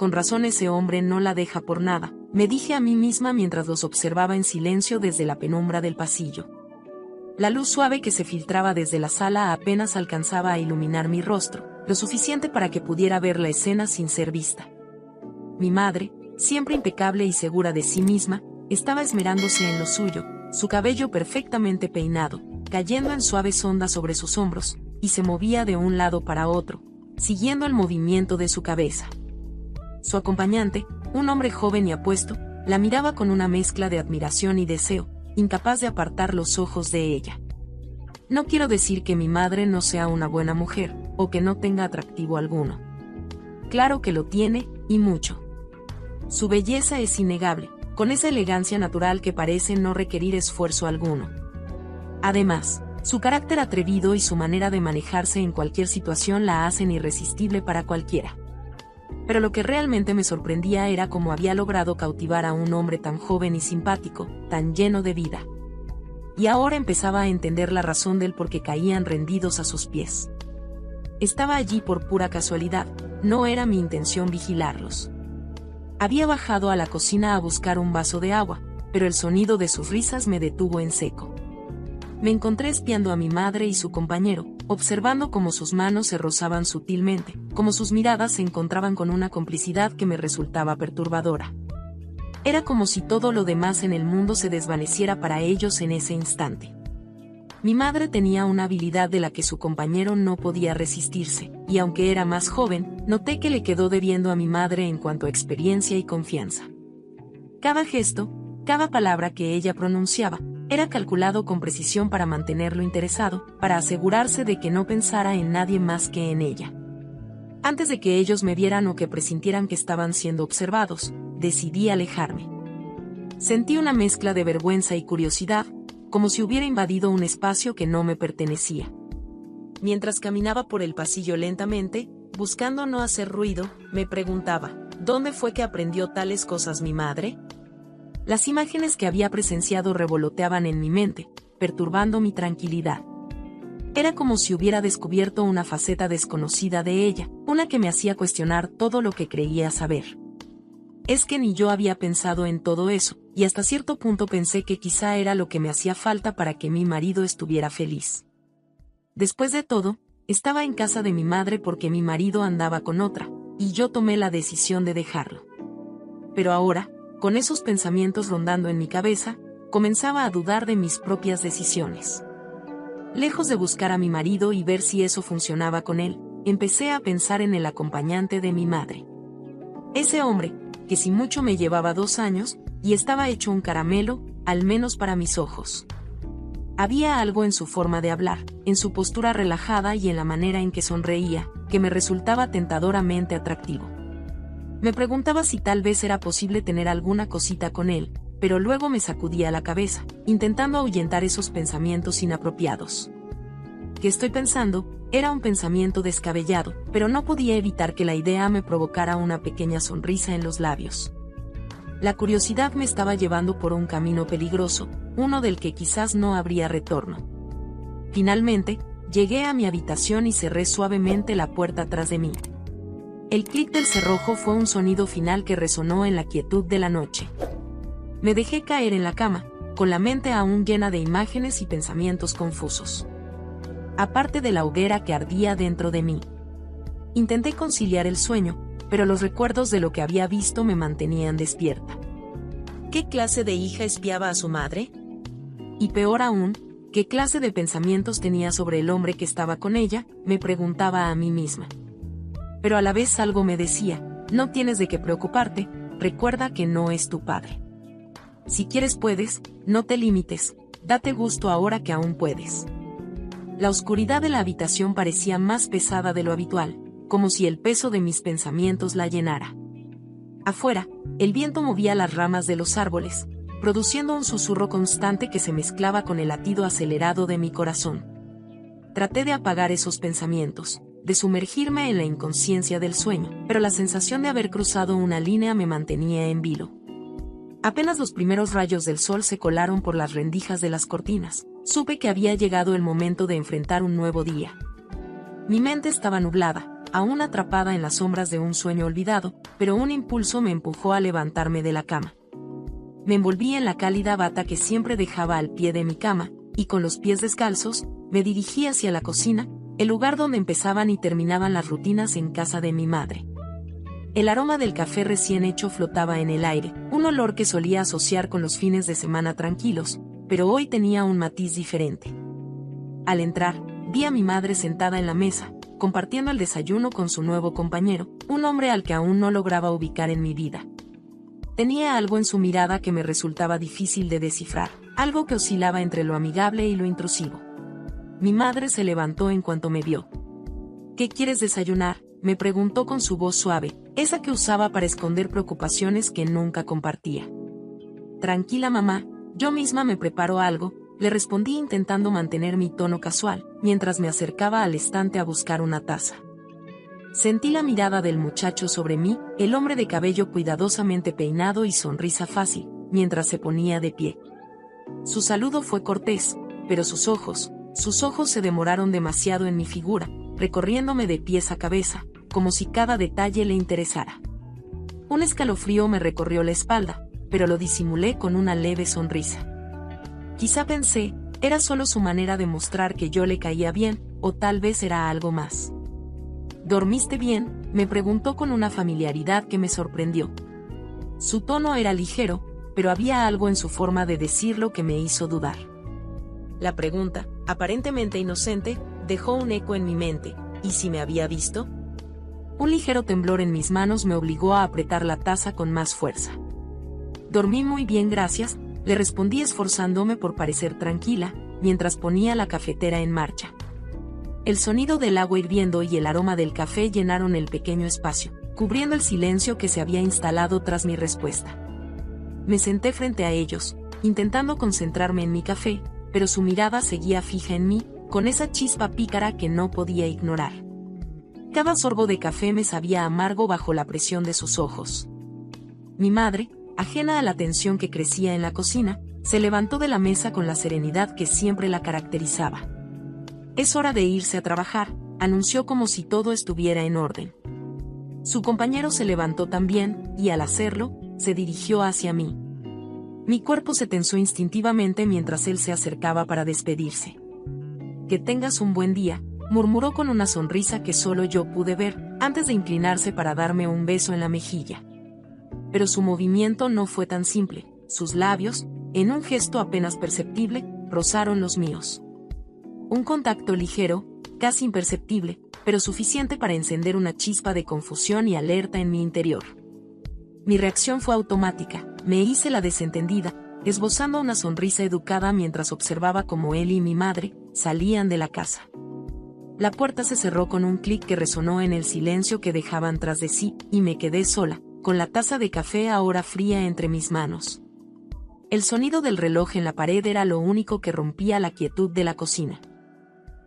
con razón ese hombre no la deja por nada, me dije a mí misma mientras los observaba en silencio desde la penumbra del pasillo. La luz suave que se filtraba desde la sala apenas alcanzaba a iluminar mi rostro, lo suficiente para que pudiera ver la escena sin ser vista. Mi madre, siempre impecable y segura de sí misma, estaba esmerándose en lo suyo, su cabello perfectamente peinado, cayendo en suaves ondas sobre sus hombros, y se movía de un lado para otro, siguiendo el movimiento de su cabeza. Su acompañante, un hombre joven y apuesto, la miraba con una mezcla de admiración y deseo, incapaz de apartar los ojos de ella. No quiero decir que mi madre no sea una buena mujer, o que no tenga atractivo alguno. Claro que lo tiene, y mucho. Su belleza es innegable, con esa elegancia natural que parece no requerir esfuerzo alguno. Además, su carácter atrevido y su manera de manejarse en cualquier situación la hacen irresistible para cualquiera. Pero lo que realmente me sorprendía era cómo había logrado cautivar a un hombre tan joven y simpático, tan lleno de vida. Y ahora empezaba a entender la razón del por qué caían rendidos a sus pies. Estaba allí por pura casualidad, no era mi intención vigilarlos. Había bajado a la cocina a buscar un vaso de agua, pero el sonido de sus risas me detuvo en seco. Me encontré espiando a mi madre y su compañero, observando cómo sus manos se rozaban sutilmente, cómo sus miradas se encontraban con una complicidad que me resultaba perturbadora. Era como si todo lo demás en el mundo se desvaneciera para ellos en ese instante. Mi madre tenía una habilidad de la que su compañero no podía resistirse, y aunque era más joven, noté que le quedó debiendo a mi madre en cuanto a experiencia y confianza. Cada gesto, cada palabra que ella pronunciaba, era calculado con precisión para mantenerlo interesado, para asegurarse de que no pensara en nadie más que en ella. Antes de que ellos me vieran o que presintieran que estaban siendo observados, decidí alejarme. Sentí una mezcla de vergüenza y curiosidad, como si hubiera invadido un espacio que no me pertenecía. Mientras caminaba por el pasillo lentamente, buscando no hacer ruido, me preguntaba, ¿dónde fue que aprendió tales cosas mi madre? Las imágenes que había presenciado revoloteaban en mi mente, perturbando mi tranquilidad. Era como si hubiera descubierto una faceta desconocida de ella, una que me hacía cuestionar todo lo que creía saber. Es que ni yo había pensado en todo eso, y hasta cierto punto pensé que quizá era lo que me hacía falta para que mi marido estuviera feliz. Después de todo, estaba en casa de mi madre porque mi marido andaba con otra, y yo tomé la decisión de dejarlo. Pero ahora, con esos pensamientos rondando en mi cabeza, comenzaba a dudar de mis propias decisiones. Lejos de buscar a mi marido y ver si eso funcionaba con él, empecé a pensar en el acompañante de mi madre. Ese hombre, que si mucho me llevaba 2 años, y estaba hecho un caramelo, al menos para mis ojos. Había algo en su forma de hablar, en su postura relajada y en la manera en que sonreía, que me resultaba tentadoramente atractivo. Me preguntaba si tal vez era posible tener alguna cosita con él, pero luego me sacudía la cabeza, intentando ahuyentar esos pensamientos inapropiados. ¿Qué estoy pensando? Era un pensamiento descabellado, pero no podía evitar que la idea me provocara una pequeña sonrisa en los labios. La curiosidad me estaba llevando por un camino peligroso, uno del que quizás no habría retorno. Finalmente, llegué a mi habitación y cerré suavemente la puerta tras de mí. El clic del cerrojo fue un sonido final que resonó en la quietud de la noche. Me dejé caer en la cama, con la mente aún llena de imágenes y pensamientos confusos. Aparte de la hoguera que ardía dentro de mí. Intenté conciliar el sueño, pero los recuerdos de lo que había visto me mantenían despierta. ¿Qué clase de hija espiaba a su madre? Y peor aún, ¿qué clase de pensamientos tenía sobre el hombre que estaba con ella? Me preguntaba a mí misma. Pero a la vez algo me decía, no tienes de qué preocuparte, recuerda que no es tu padre. Si quieres puedes, no te limites, date gusto ahora que aún puedes. La oscuridad de la habitación parecía más pesada de lo habitual, como si el peso de mis pensamientos la llenara. Afuera, el viento movía las ramas de los árboles, produciendo un susurro constante que se mezclaba con el latido acelerado de mi corazón. Traté de apagar esos pensamientos, de sumergirme en la inconsciencia del sueño, pero la sensación de haber cruzado una línea me mantenía en vilo. Apenas los primeros rayos del sol se colaron por las rendijas de las cortinas, supe que había llegado el momento de enfrentar un nuevo día. Mi mente estaba nublada, aún atrapada en las sombras de un sueño olvidado, pero un impulso me empujó a levantarme de la cama. Me envolví en la cálida bata que siempre dejaba al pie de mi cama, y con los pies descalzos, me dirigí hacia la cocina, el lugar donde empezaban y terminaban las rutinas en casa de mi madre. El aroma del café recién hecho flotaba en el aire, un olor que solía asociar con los fines de semana tranquilos, pero hoy tenía un matiz diferente. Al entrar, vi a mi madre sentada en la mesa, compartiendo el desayuno con su nuevo compañero, un hombre al que aún no lograba ubicar en mi vida. Tenía algo en su mirada que me resultaba difícil de descifrar, algo que oscilaba entre lo amigable y lo intrusivo. Mi madre se levantó en cuanto me vio. ¿Qué quieres desayunar?, me preguntó con su voz suave, esa que usaba para esconder preocupaciones que nunca compartía. Tranquila mamá, yo misma me preparo algo, le respondí intentando mantener mi tono casual, mientras me acercaba al estante a buscar una taza. Sentí la mirada del muchacho sobre mí, el hombre de cabello cuidadosamente peinado y sonrisa fácil, mientras se ponía de pie. Su saludo fue cortés, pero sus ojos se demoraron demasiado en mi figura, recorriéndome de pies a cabeza, como si cada detalle le interesara. Un escalofrío me recorrió la espalda, pero lo disimulé con una leve sonrisa. Quizá pensé, era solo su manera de mostrar que yo le caía bien, o tal vez era algo más. ¿Dormiste bien?, me preguntó con una familiaridad que me sorprendió. Su tono era ligero, pero había algo en su forma de decirlo que me hizo dudar. La pregunta, aparentemente inocente, dejó un eco en mi mente. ¿Y si me había visto? Un ligero temblor en mis manos me obligó a apretar la taza con más fuerza. Dormí muy bien, gracias, le respondí esforzándome por parecer tranquila, mientras ponía la cafetera en marcha. El sonido del agua hirviendo y el aroma del café llenaron el pequeño espacio, cubriendo el silencio que se había instalado tras mi respuesta. Me senté frente a ellos, intentando concentrarme en mi café, pero su mirada seguía fija en mí, con esa chispa pícara que no podía ignorar. Cada sorbo de café me sabía amargo bajo la presión de sus ojos. Mi madre, ajena a la tensión que crecía en la cocina, se levantó de la mesa con la serenidad que siempre la caracterizaba. «Es hora de irse a trabajar», anunció como si todo estuviera en orden. Su compañero se levantó también, y al hacerlo, se dirigió hacia mí. Mi cuerpo se tensó instintivamente mientras él se acercaba para despedirse. «Que tengas un buen día», murmuró con una sonrisa que solo yo pude ver, antes de inclinarse para darme un beso en la mejilla. Pero su movimiento no fue tan simple, sus labios, en un gesto apenas perceptible, rozaron los míos. Un contacto ligero, casi imperceptible, pero suficiente para encender una chispa de confusión y alerta en mi interior. Mi reacción fue automática, me hice la desentendida, esbozando una sonrisa educada mientras observaba cómo él y mi madre salían de la casa. La puerta se cerró con un clic que resonó en el silencio que dejaban tras de sí, y me quedé sola, con la taza de café ahora fría entre mis manos. El sonido del reloj en la pared era lo único que rompía la quietud de la cocina.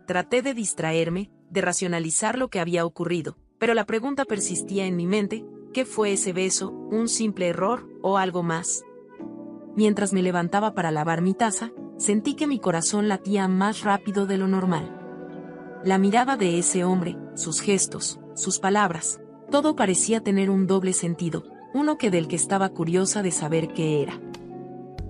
Traté de distraerme, de racionalizar lo que había ocurrido, pero la pregunta persistía en mi mente: ¿qué fue ese beso, un simple error, o algo más? Mientras me levantaba para lavar mi taza, sentí que mi corazón latía más rápido de lo normal. La mirada de ese hombre, sus gestos, sus palabras, todo parecía tener un doble sentido, uno del que estaba curiosa de saber qué era.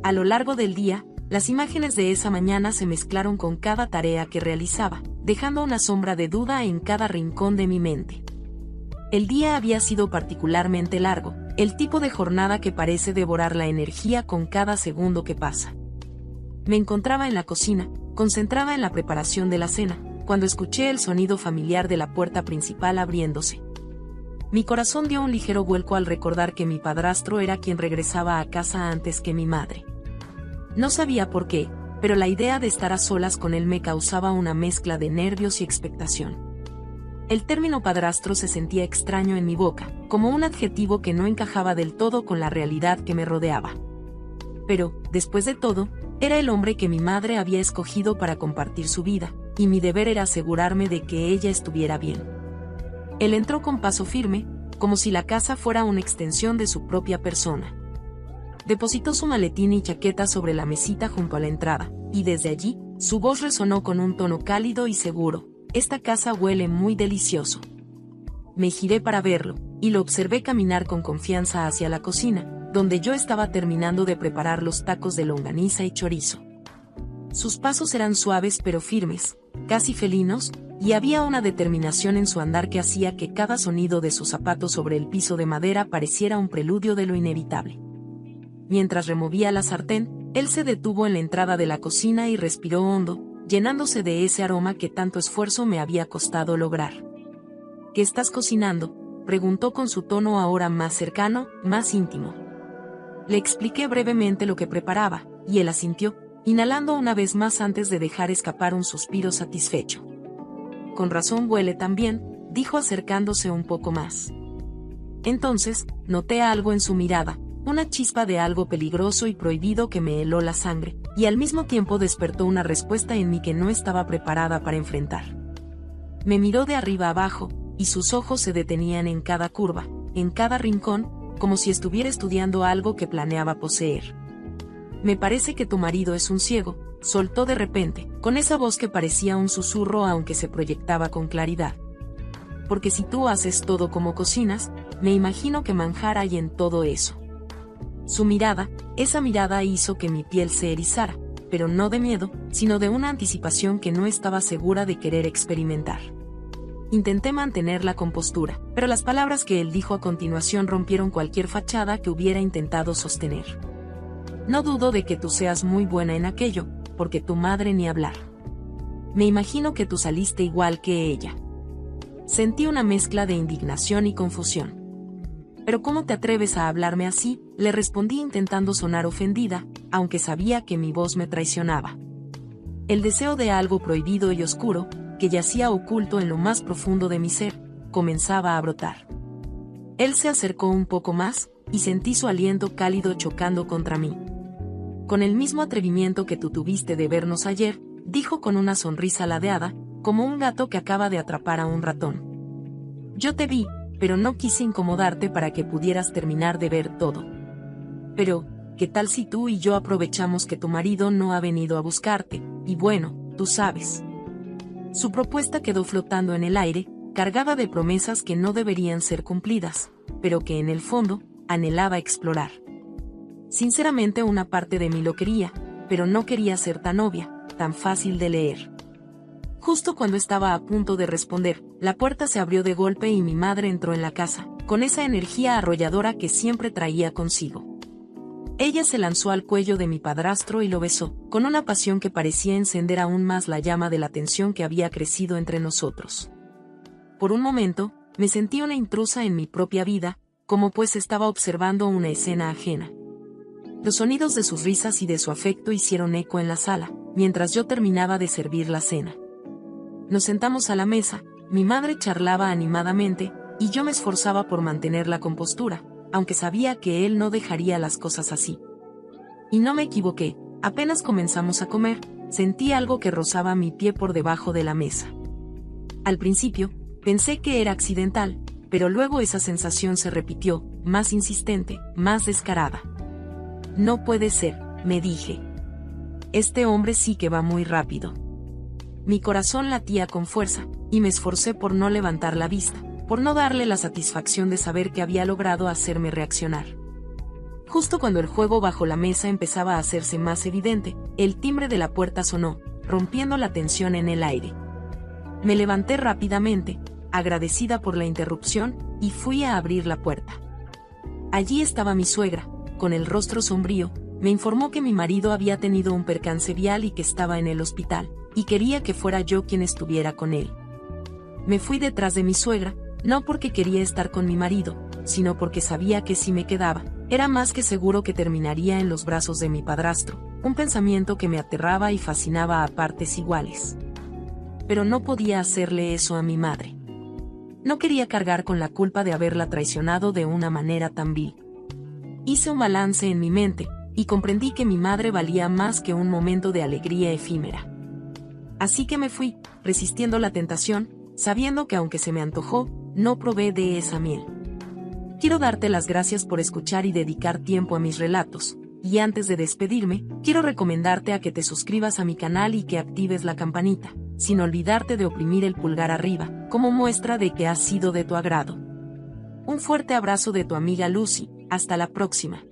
A lo largo del día, las imágenes de esa mañana se mezclaron con cada tarea que realizaba, dejando una sombra de duda en cada rincón de mi mente. El día había sido particularmente largo, el tipo de jornada que parece devorar la energía con cada segundo que pasa. Me encontraba en la cocina, concentrada en la preparación de la cena, cuando escuché el sonido familiar de la puerta principal abriéndose. Mi corazón dio un ligero vuelco al recordar que mi padrastro era quien regresaba a casa antes que mi madre. No sabía por qué, pero la idea de estar a solas con él me causaba una mezcla de nervios y expectación. El término padrastro se sentía extraño en mi boca, como un adjetivo que no encajaba del todo con la realidad que me rodeaba. Pero, después de todo, era el hombre que mi madre había escogido para compartir su vida, y mi deber era asegurarme de que ella estuviera bien. Él entró con paso firme, como si la casa fuera una extensión de su propia persona. Depositó su maletín y chaqueta sobre la mesita junto a la entrada, y desde allí, su voz resonó con un tono cálido y seguro: «Esta casa huele muy delicioso». me giré para verlo, y lo observé caminar con confianza hacia la cocina, donde yo estaba terminando de preparar los tacos de longaniza y chorizo. Sus pasos eran suaves pero firmes, casi felinos, y había una determinación en su andar que hacía que cada sonido de sus zapatos sobre el piso de madera pareciera un preludio de lo inevitable. Mientras removía la sartén, él se detuvo en la entrada de la cocina y respiró hondo, llenándose de ese aroma que tanto esfuerzo me había costado lograr. ¿Qué estás cocinando?, preguntó con su tono ahora más cercano, más íntimo. Le expliqué brevemente lo que preparaba, y él asintió, inhalando una vez más antes de dejar escapar un suspiro satisfecho. Con razón huele tan bien, dijo acercándose un poco más. Entonces, noté algo en su mirada, una chispa de algo peligroso y prohibido que me heló la sangre, y al mismo tiempo despertó una respuesta en mí que no estaba preparada para enfrentar. Me miró de arriba abajo, y sus ojos se detenían en cada curva, en cada rincón, como si estuviera estudiando algo que planeaba poseer. Me parece que tu marido es un ciego, soltó de repente, con esa voz que parecía un susurro aunque se proyectaba con claridad. Porque si tú haces todo como cocinas, me imagino que manjar hay en todo eso. Su mirada, esa mirada hizo que mi piel se erizara, pero no de miedo, sino de una anticipación que no estaba segura de querer experimentar. Intenté mantener la compostura, pero las palabras que él dijo a continuación rompieron cualquier fachada que hubiera intentado sostener. No dudo de que tú seas muy buena en aquello, porque tu madre ni hablar. Me imagino que tú saliste igual que ella. Sentí una mezcla de indignación y confusión. ¿Pero cómo te atreves a hablarme así?, le respondí intentando sonar ofendida, aunque sabía que mi voz me traicionaba. El deseo de algo prohibido y oscuro, que yacía oculto en lo más profundo de mi ser, comenzaba a brotar. Él se acercó un poco más, y sentí su aliento cálido chocando contra mí. Con el mismo atrevimiento que tú tuviste de vernos ayer, dijo con una sonrisa ladeada, como un gato que acaba de atrapar a un ratón. Yo te vi, pero no quise incomodarte para que pudieras terminar de ver todo. Pero, ¿qué tal si tú y yo aprovechamos que tu marido no ha venido a buscarte, y bueno, tú sabes? Su propuesta quedó flotando en el aire, cargada de promesas que no deberían ser cumplidas, pero que en el fondo, anhelaba explorar. Sinceramente una parte de mí lo quería, pero no quería ser tan obvia, tan fácil de leer. Justo cuando estaba a punto de responder, la puerta se abrió de golpe y mi madre entró en la casa, con esa energía arrolladora que siempre traía consigo. Ella se lanzó al cuello de mi padrastro y lo besó, con una pasión que parecía encender aún más la llama de la tensión que había crecido entre nosotros. Por un momento, me sentí una intrusa en mi propia vida, como pues estaba observando una escena ajena. Los sonidos de sus risas y de su afecto hicieron eco en la sala, mientras yo terminaba de servir la cena. Nos sentamos a la mesa, mi madre charlaba animadamente, y yo me esforzaba por mantener la compostura, aunque sabía que él no dejaría las cosas así. Y no me equivoqué, apenas comenzamos a comer, sentí algo que rozaba mi pie por debajo de la mesa. Al principio, pensé que era accidental, pero luego esa sensación se repitió, más insistente, más descarada. No puede ser, me dije. Este hombre sí que va muy rápido. Mi corazón latía con fuerza, y me esforcé por no levantar la vista, por no darle la satisfacción de saber que había logrado hacerme reaccionar. Justo cuando el juego bajo la mesa empezaba a hacerse más evidente, el timbre de la puerta sonó, rompiendo la tensión en el aire. Me levanté rápidamente, agradecida por la interrupción, y fui a abrir la puerta. Allí estaba mi suegra, con el rostro sombrío, me informó que mi marido había tenido un percance vial y que estaba en el hospital, y quería que fuera yo quien estuviera con él. Me fui detrás de mi suegra, no porque quería estar con mi marido, sino porque sabía que si me quedaba, era más que seguro que terminaría en los brazos de mi padrastro, un pensamiento que me aterraba y fascinaba a partes iguales. Pero no podía hacerle eso a mi madre. No quería cargar con la culpa de haberla traicionado de una manera tan vil. Hice un balance en mi mente, y comprendí que mi madre valía más que un momento de alegría efímera. Así que me fui, resistiendo la tentación, sabiendo que aunque se me antojó, no probé de esa miel. Quiero darte las gracias por escuchar y dedicar tiempo a mis relatos, y antes de despedirme, quiero recomendarte a que te suscribas a mi canal y que actives la campanita, sin olvidarte de oprimir el pulgar arriba, como muestra de que ha sido de tu agrado. Un fuerte abrazo de tu amiga Lucy, hasta la próxima.